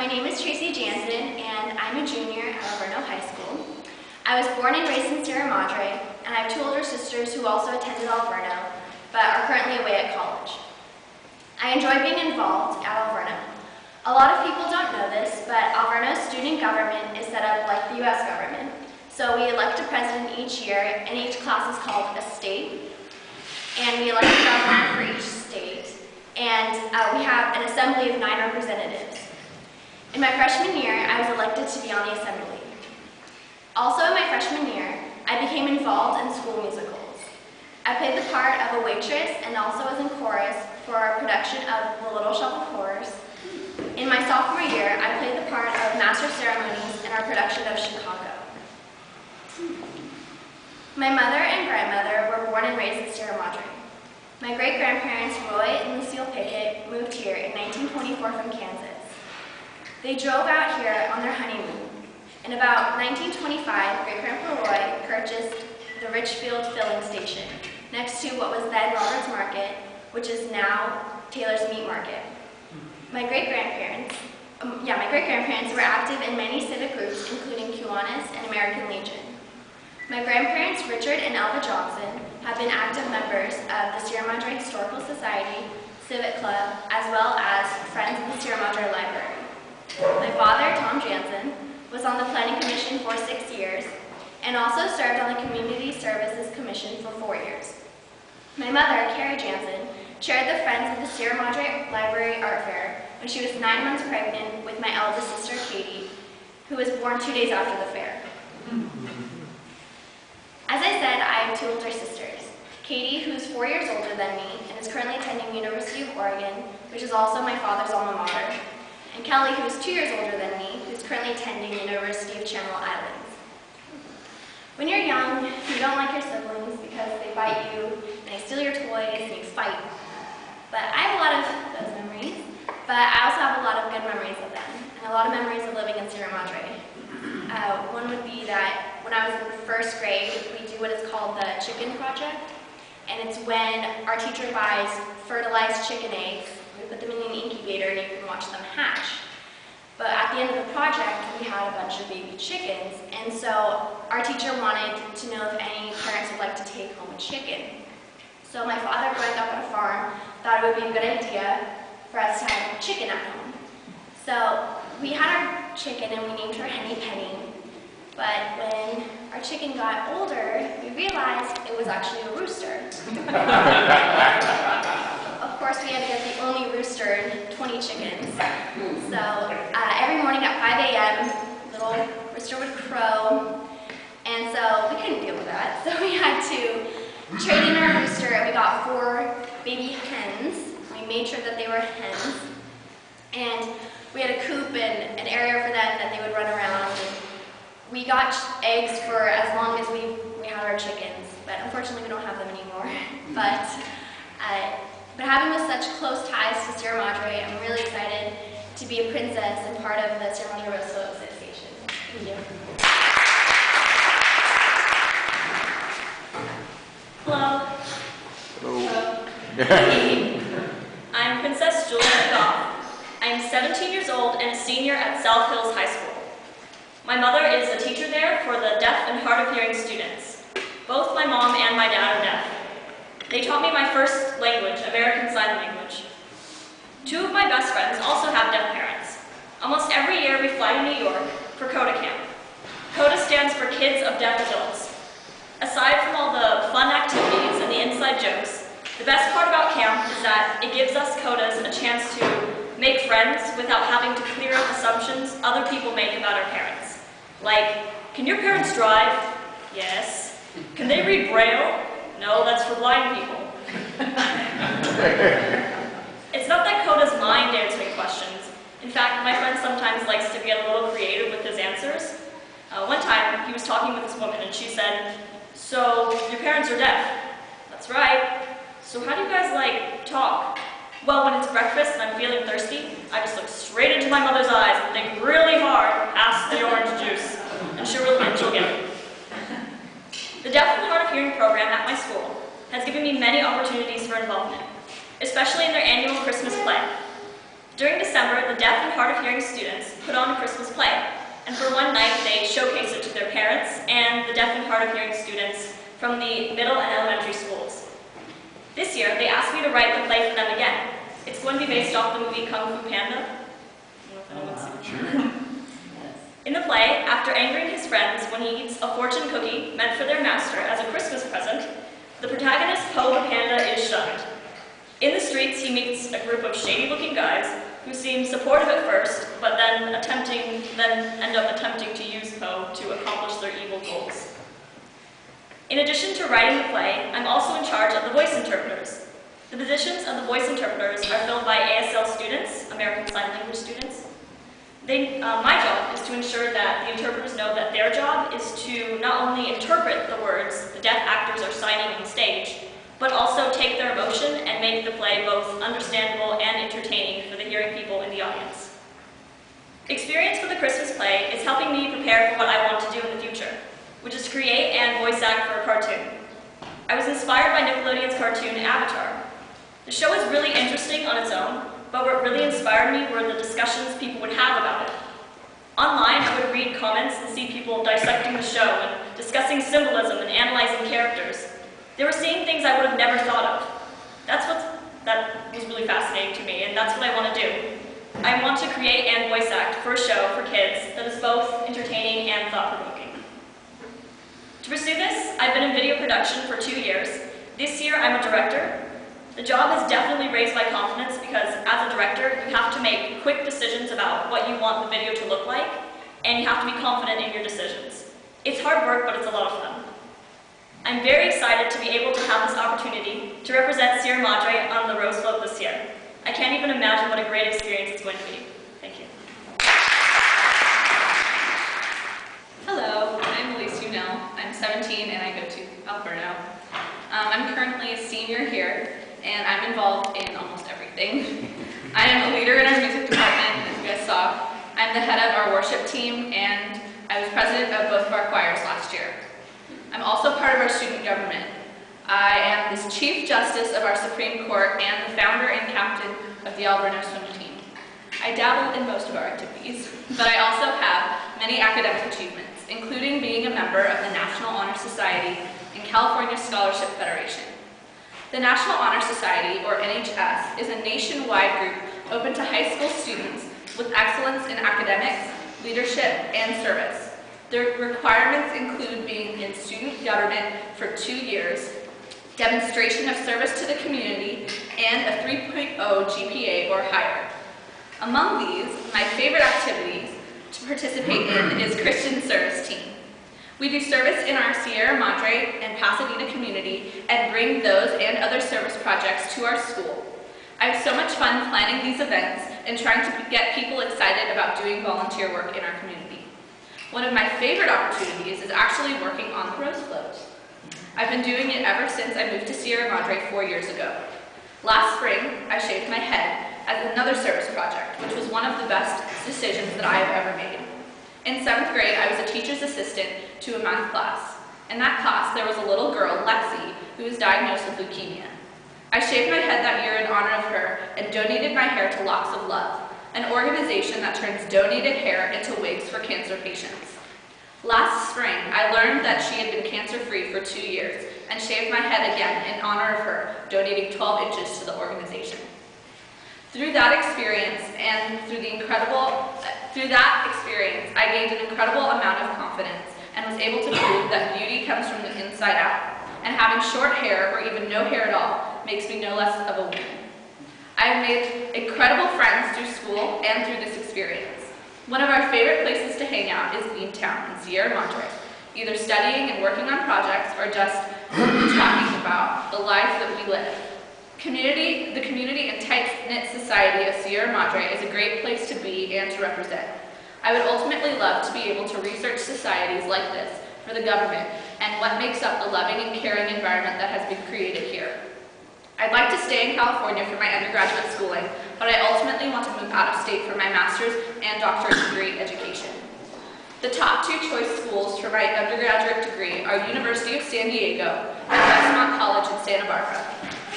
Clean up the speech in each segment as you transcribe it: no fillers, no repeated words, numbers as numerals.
name is Tracey Janzen, and I'm a junior at Alverno High School. I was born and raised in Sierra Madre, and I have two older sisters who also attended Alverno, but are currently away at college. I enjoy being involved at Alverno. A lot of people don't know this, but Alverno's student government is set up like the U.S. government. So we elect a president each year, and each class is called a state. And we elect a governor for each state. And we have an assembly of 9 representatives. In my freshman year, I was elected to be on the assembly. Also in my freshman year, I became involved in school musicals. I played the part of a waitress and also was in chorus for our production of The Little Shop of Horrors. In my sophomore year, I played the part of Master of Ceremonies in our production of Chicago. My mother and grandmother were born and raised in Sierra Madre. My great-grandparents, Roy and Lucille Pickett, moved here in 1924 from Kansas. They drove out here on their honeymoon. In about 1925, great-grandpa Roy purchased the Richfield filling station next to what was then Robert's Market, which is now Taylor's Meat Market. My great-grandparents were active in many civic groups, including Kiwanis and American Legion. My grandparents, Richard and Alva Johnson, have been active members of the Sierra Madre Historical Society, Civic Club, as well as Friends of the Sierra Madre Library. My father, Tom Jantzen, was on the Planning Commission for 6 years and also served on the Community Services Commission for 4 years. My mother, Carrie Janzen, chaired the Friends of the Sierra Madre Library Art Fair when she was 9 months pregnant with my eldest sister, Katie, who was born 2 days after the fair. As I said, I have 2 older sisters. Katie, who's 4 years older than me and is currently attending University of Oregon, which is also my father's alma mater, and Kelly, who is 2 years older than me, who's currently attending University of Channel Islands. When you're young, you don't like your siblings because they bite you, and they steal your toys, and you fight. But I have a lot of those memories, but I also have a lot of good memories of them, and a lot of memories of living in Sierra Madre. One would be that when I was in 1st grade, we do what is called the Chicken Project, and it's when our teacher buys fertilized chicken eggs, we put them in an incubator, and you can watch them hatch. But at the end of the project, we had a bunch of baby chickens, and so our teacher wanted to know if any parents would like to take home a chicken. So my father, growing up on a farm, thought it would be a good idea for us to have a chicken at home. So we had our chicken and we named her Henny Penny, but when our chicken got older, we realized it was actually a rooster. Of course, we had to get the only rooster in 20 chickens. So every morning at 5 a.m., little rooster would crow, and so we couldn't deal with that. So we had to trade in our rooster, and we got 4 baby hens. We made sure that they were hens, and we had a coop and an area for them that they would run around. And we got eggs for as long as we had our chickens, but unfortunately we don't have them anymore. But having with such close ties to Sierra Madre, I'm really excited to be a princess and part of the Sierra Madre Association. Thank you. Hello. Hello. I'm Princess Julianna Gough. I'm 17 years old and a senior at South Hills High School. My mother is a teacher there for the deaf and hard of hearing students. Both my mom and my dad are deaf. They taught me my first language, American Sign Language. 2 of my best friends also have deaf parents. Almost every year we fly to New York for CODA camp. CODA stands for Kids of Deaf Adults. Aside from all the fun activities and the inside jokes, the best part about camp is that it gives us CODAs a chance to make friends without having to clear up assumptions other people make about our parents. Like, can your parents drive? Yes. Can they read Braille? No, that's for blind people. It's not that CODA's mind answering questions. In fact, my friend sometimes likes to get a little creative with his answers. One time, he was talking with this woman and she said, "So, your parents are deaf?" "That's right." "So how do you guys, talk?" "Well, when it's breakfast and I'm feeling thirsty, I just look straight into my mother's eyes and think really hard, pass the orange juice, and she'll get it." The Deaf and Hard of Hearing program at my school has given me many opportunities for involvement, especially in their annual Christmas play. During December, the deaf and hard of hearing students put on a Christmas play, and for one night they showcased it to their parents and the deaf and hard of hearing students from the middle and elementary schools. This year, they asked me to write the play for them again. It's going to be based off the movie Kung Fu Panda. I don't know if anyone's seen it. In the play, after angering his friends when he eats a fortune cookie meant for their master as a Christmas present, the protagonist, Po the Panda, is shunned. In the streets, he meets a group of shady-looking guys who seem supportive at first, but then end up attempting to use Po to accomplish their evil goals. In addition to writing the play, I'm also in charge of the voice interpreters. The positions of the voice interpreters are filled by ASL students, American Sign Language students. My job is to ensure that the interpreters know that their job is to not only interpret the words the deaf actors are signing on stage, but also take their emotion and make the play both understandable and entertaining for the hearing people in the audience. Experience for the Christmas play is helping me prepare for what I want to do in the future, which is create and voice act for a cartoon. I was inspired by Nickelodeon's cartoon Avatar. The show is really interesting on its own, but what really inspired me were the discussions people would have about it. Online, I would read comments and see people dissecting the show and discussing symbolism and analyzing characters. They were seeing things I would have never thought of. That was really fascinating to me, and that's what I want to do. I want to create and voice act for a show for kids that is both entertaining and thought-provoking. To pursue this, I've been in video production for 2 years. This year, I'm a director. The job has definitely raised my confidence because as a director, you have to make quick decisions about what you want the video to look like, and you have to be confident in your decisions. It's hard work, but it's a lot of fun. I'm very excited to be able to have this opportunity to represent Sierra Madre on the Rose Float this year. I can't even imagine what a great experience it's going to be. Thank you. Hello, I'm Alisa Unell. I'm 17 and I go to Alverno. I'm currently a senior here and I'm involved in almost everything. I am a leader in our music department, as you guys saw. I'm the head of our worship team and I was president of both of our choirs last year. I'm also part of our student government. I am the Chief Justice of our Supreme Court and the founder and captain of the Alverno swim team. I dabble in most of our activities, but I also have many academic achievements, including being a member of the National Honor Society and California Scholarship Federation. The National Honor Society, or NHS, is a nationwide group open to high school students with excellence in academics, leadership, and service. The requirements include being in student government for 2 years, demonstration of service to the community, and a 3.0 GPA or higher. Among these, my favorite activities to participate in is Christian Service Team. We do service in our Sierra Madre and Pasadena community and bring those and other service projects to our school. I have so much fun planning these events and trying to get people excited about doing volunteer work in our community. One of my favorite opportunities is actually working on the Rose Float. I've been doing it ever since I moved to Sierra Madre 4 years ago. Last spring, I shaved my head as another service project, which was one of the best decisions that I have ever made. In 7th grade, I was a teacher's assistant to a math class. In that class, there was a little girl, Lexi, who was diagnosed with leukemia. I shaved my head that year in honor of her and donated my hair to Locks of Love, an organization that turns donated hair into wigs for cancer patients. Last spring, I learned that she had been cancer-free for 2 years and shaved my head again in honor of her, donating 12 inches to the organization. Through that experience, I gained an incredible amount of confidence and was able to prove that beauty comes from the inside out, and having short hair or even no hair at all makes me no less of a woman. I have made incredible friends through school and through this experience. One of our favorite places to hang out is Beantown in Sierra Madre, either studying and working on projects or just talking about the lives that we live. The community and tight-knit society of Sierra Madre is a great place to be and to represent. I would ultimately love to be able to research societies like this for the government and what makes up the loving and caring environment that has been created here. I'd like to stay in California for my undergraduate schooling, but I ultimately want to move out of state for my master's and doctorate degree education. The top 2 choice schools for my undergraduate degree are University of San Diego and Westmont College in Santa Barbara.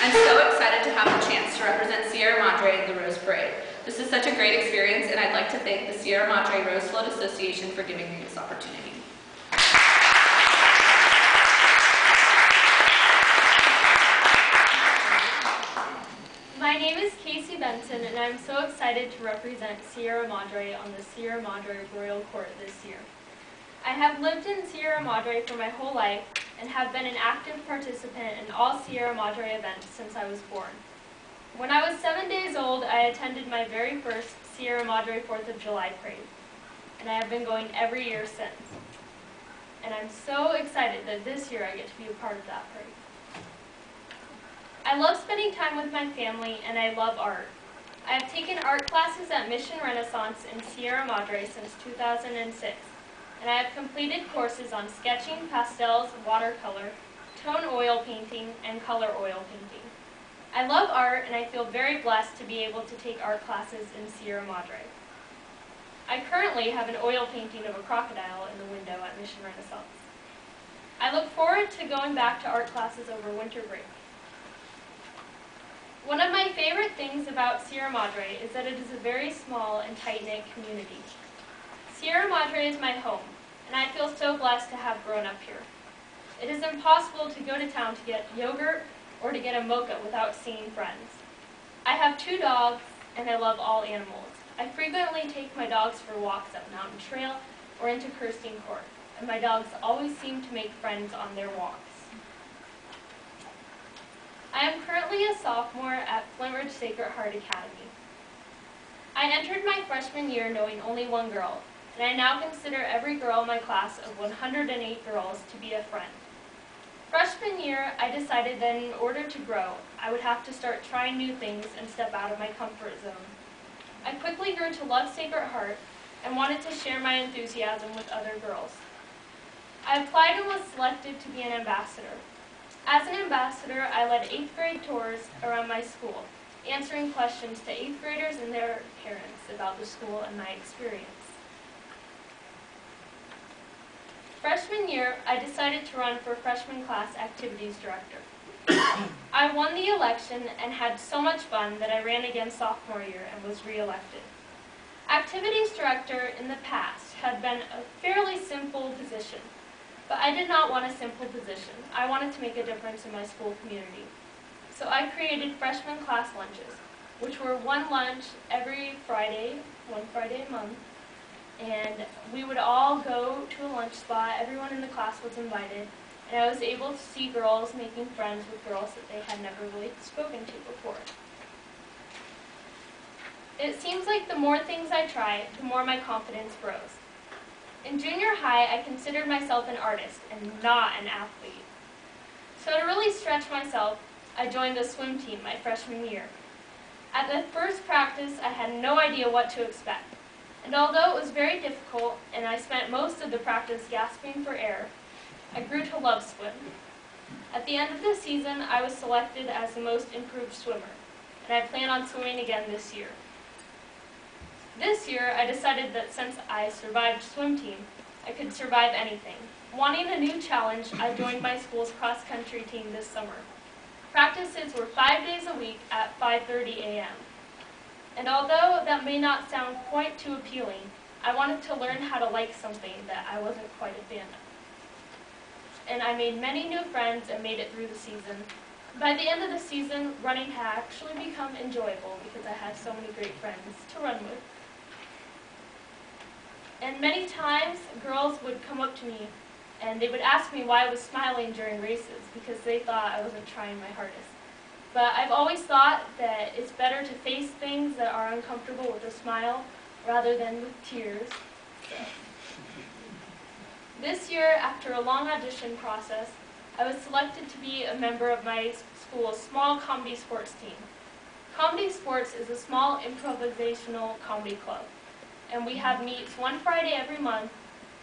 I'm so excited to have the chance to represent Sierra Madre in the Rose Parade. This is such a great experience, and I'd like to thank the Sierra Madre Rose Float Association for giving me this opportunity. My name is Kacey Benson, and I'm so excited to represent Sierra Madre on the Sierra Madre Royal Court this year. I have lived in Sierra Madre for my whole life and have been an active participant in all Sierra Madre events since I was born. When I was 7 days old, I attended my very first Sierra Madre 4th of July parade, and I have been going every year since. And I'm so excited that this year I get to be a part of that parade. I love spending time with my family, and I love art. I have taken art classes at Mission Renaissance in Sierra Madre since 2006, and I have completed courses on sketching, pastels, watercolor, tone oil painting, and color oil painting. I love art, and I feel very blessed to be able to take art classes in Sierra Madre. I currently have an oil painting of a crocodile in the window at Mission Renaissance. I look forward to going back to art classes over winter break. One of my favorite things about Sierra Madre is that it is a very small and tight-knit community. Sierra Madre is my home, and I feel so blessed to have grown up here. It is impossible to go to town to get yogurt or to get a mocha without seeing friends. I have 2 dogs, and I love all animals. I frequently take my dogs for walks up Mountain Trail or into Kirstein Court, and my dogs always seem to make friends on their walks. I am currently a sophomore at Flintridge Sacred Heart Academy. I entered my freshman year knowing only one girl, and I now consider every girl in my class of 108 girls to be a friend. Freshman year, I decided that in order to grow, I would have to start trying new things and step out of my comfort zone. I quickly grew to love Sacred Heart and wanted to share my enthusiasm with other girls. I applied and was selected to be an ambassador. As an ambassador, I led 8th grade tours around my school, answering questions to 8th graders and their parents about the school and my experience. Freshman year, I decided to run for freshman class activities director. I won the election and had so much fun that I ran again sophomore year and was re-elected. Activities director in the past had been a fairly simple position. But I did not want a simple position. I wanted to make a difference in my school community. So I created freshman class lunches, which were one lunch every Friday, one Friday a month. And we would all go to a lunch spot. Everyone in the class was invited. And I was able to see girls making friends with girls that they had never really spoken to before. It seems like the more things I try, the more my confidence grows. In junior high, I considered myself an artist and not an athlete. So to really stretch myself, I joined the swim team my freshman year. At the first practice, I had no idea what to expect. And although it was very difficult and I spent most of the practice gasping for air, I grew to love swim. At the end of the season, I was selected as the most improved swimmer, and I plan on swimming again this year. This year, I decided that since I survived swim team, I could survive anything. Wanting a new challenge, I joined my school's cross-country team this summer. Practices were 5 days a week at 5:30 a.m. And although that may not sound quite too appealing, I wanted to learn how to like something that I wasn't quite a fan of. And I made many new friends and made it through the season. By the end of the season, running had actually become enjoyable because I had so many great friends to run with. And many times, girls would come up to me and they would ask me why I was smiling during races because they thought I wasn't trying my hardest. But I've always thought that it's better to face things that are uncomfortable with a smile rather than with tears. So. This year, after a long audition process, I was selected to be a member of my school's small comedy sports team. Comedy Sports is a small improvisational comedy club. And we have meets one Friday every month,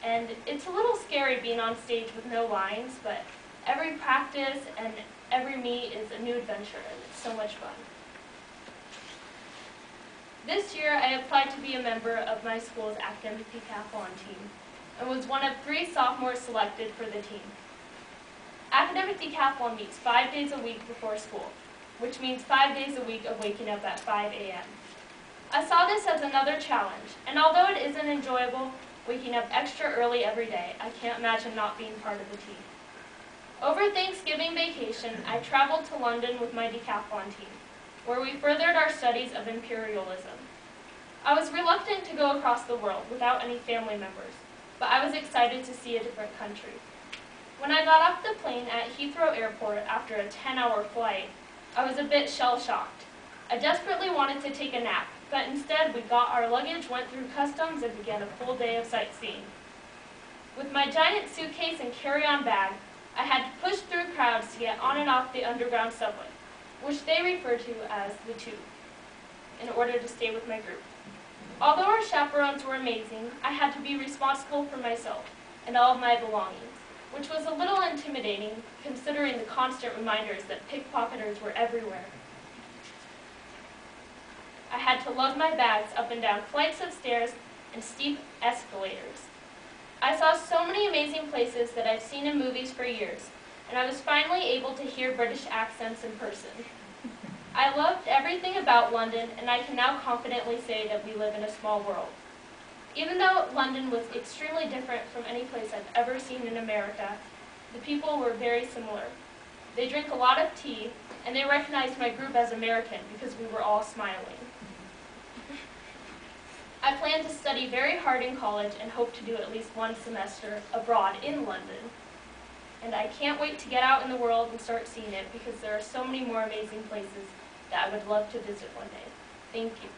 and it's a little scary being on stage with no lines, but every practice and every meet is a new adventure, and it's so much fun. This year, I applied to be a member of my school's academic decathlon team, and was one of 3 sophomores selected for the team. Academic decathlon meets 5 days a week before school, which means 5 days a week of waking up at 5 a.m. I saw this as another challenge, and although it isn't enjoyable, waking up extra early every day, I can't imagine not being part of the team. Over Thanksgiving vacation, I traveled to London with my decathlon team, where we furthered our studies of imperialism. I was reluctant to go across the world without any family members, but I was excited to see a different country. When I got off the plane at Heathrow Airport after a 10-hour flight, I was a bit shell-shocked. I desperately wanted to take a nap, but instead we got our luggage, went through customs, and began a full day of sightseeing. With my giant suitcase and carry-on bag, I had to push through crowds to get on and off the underground subway, which they refer to as the Tube, in order to stay with my group. Although our chaperones were amazing, I had to be responsible for myself and all of my belongings, which was a little intimidating considering the constant reminders that pickpocketers were everywhere. I had to lug my bags up and down flights of stairs and steep escalators. I saw so many amazing places that I've seen in movies for years, and I was finally able to hear British accents in person. I loved everything about London, and I can now confidently say that we live in a small world. Even though London was extremely different from any place I've ever seen in America, the people were very similar. They drink a lot of tea, and they recognized my group as American because we were all smiling. I plan to study very hard in college and hope to do at least one semester abroad in London. And I can't wait to get out in the world and start seeing it because there are so many more amazing places that I would love to visit one day. Thank you.